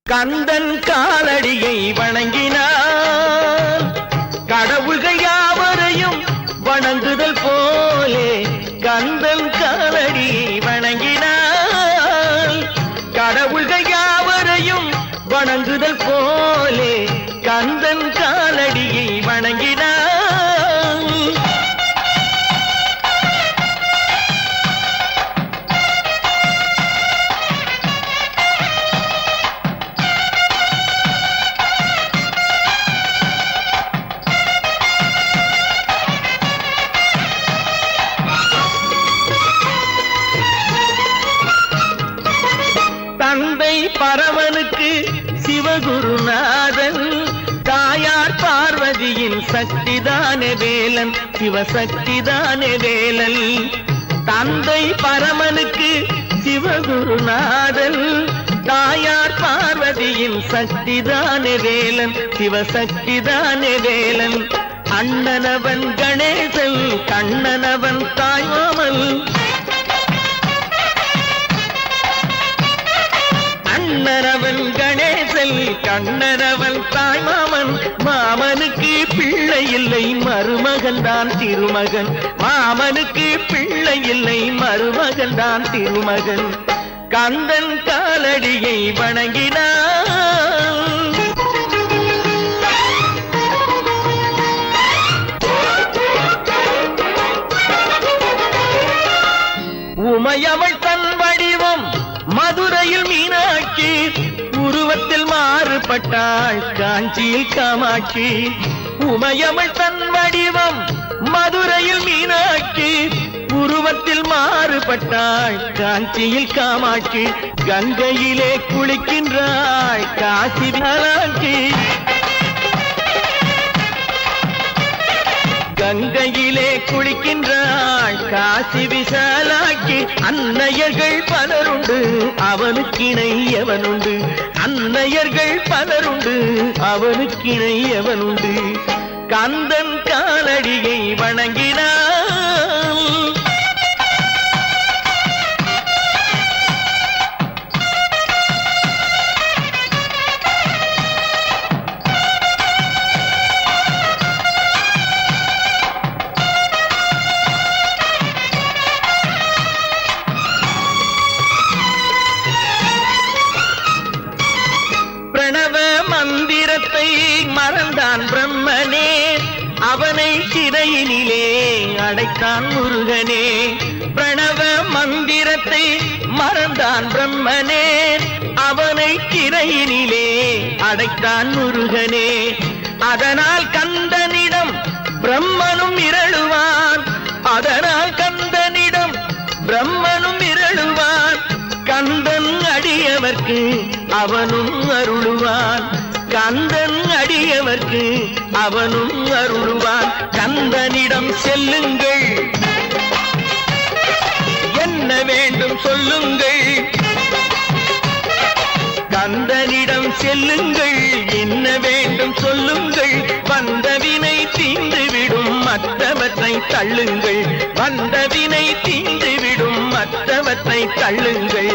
கந்தன் காலடியை வணங்கினான் கடவுள்கள் யாவரையும் வணங்குதல் போலே கந்தன் காலடியை வணங்கினான் கடவுள்கள் யாவரையும் வணங்குதல் போலே கந்தன் காலடியை வணங்கினான். தந்தை பரமனுக்கு சிவகுருநாதன் தாயார் பார்வதியின் சக்திதானே வேலன் சிவசக்திதானே வேலன். தந்தை பரமனுக்கு சிவகுருநாதன் தாயார் பார்வதியின் சக்திதானே வேலன் சிவசக்திதானே வேலன். அண்ணனவன் கணேசன் கண்ணனவன் தாய்மாமன் அண்ணனவன் கணேசன் கண்ணனவன் தாய்மாமன். மாமனுக்கு பிள்ளை இல்லை மருமகன் தான் திருமகன் மாமனுக்கு பிள்ளை இல்லை மருமகன் தான் திருமகன். கந்தன் காலடியை வணங்கினான். உமையவள் தன் வடிவம் மதுரையில் மீனாட்சி உருவத்தில் மாறுபட்டாள் காஞ்சியில் காமாட்சி. உமையவள் தன் வடிவம் மதுரையில் மீனாட்சி உருவத்தில் மாறுபட்டாள் காஞ்சியில் காமாட்சி. கங்கையிலே குளிக்கின்றாள் காசி விசாலாட்சி கங்கையிலே குளிக்கின்றாள் காசி விசாலாட்சி. அன்னையர்கள் பலருண்டு அவனுக்கிணை எவனுண்டு அன்னையர்கள் பலருண்டு அவனுக்கிணை எவனுண்டு. கந்தன் காலடியை வணங்கினான். பிரணவ மந்திரத்தை மறந்தான் பிரம்மனே அவனை சிறையினிலே அடைத்தான் முருகனே. பிரணவ மந்திரத்தை மறந்தான் பிரம்மனே அவனை சிறையினிலே அடைத்தான் முருகனே. அதனால் கந்தனிடம் பிரம்மனும் இரளுவான் அதனால் கந்தனிடம் பிரம்மனும் இரளுவான். கந்தன் அடியவர்க்கு அவனும் அருளுவான் கந்தன் அடியவர்க்கு அவனும் அருளுவான். கந்தனிடம் செல்லுங்கள் என்ன வேண்டும் சொல்லுங்கள் கந்தனிடம் செல்லுங்கள் என்ன வேண்டும் சொல்லுங்கள். வந்தவினை தீந்துவிடும் மற்றவற்றை தள்ளுங்கள் வந்தவினை தீந்துவிடும் மற்றவற்றை தள்ளுங்கள்.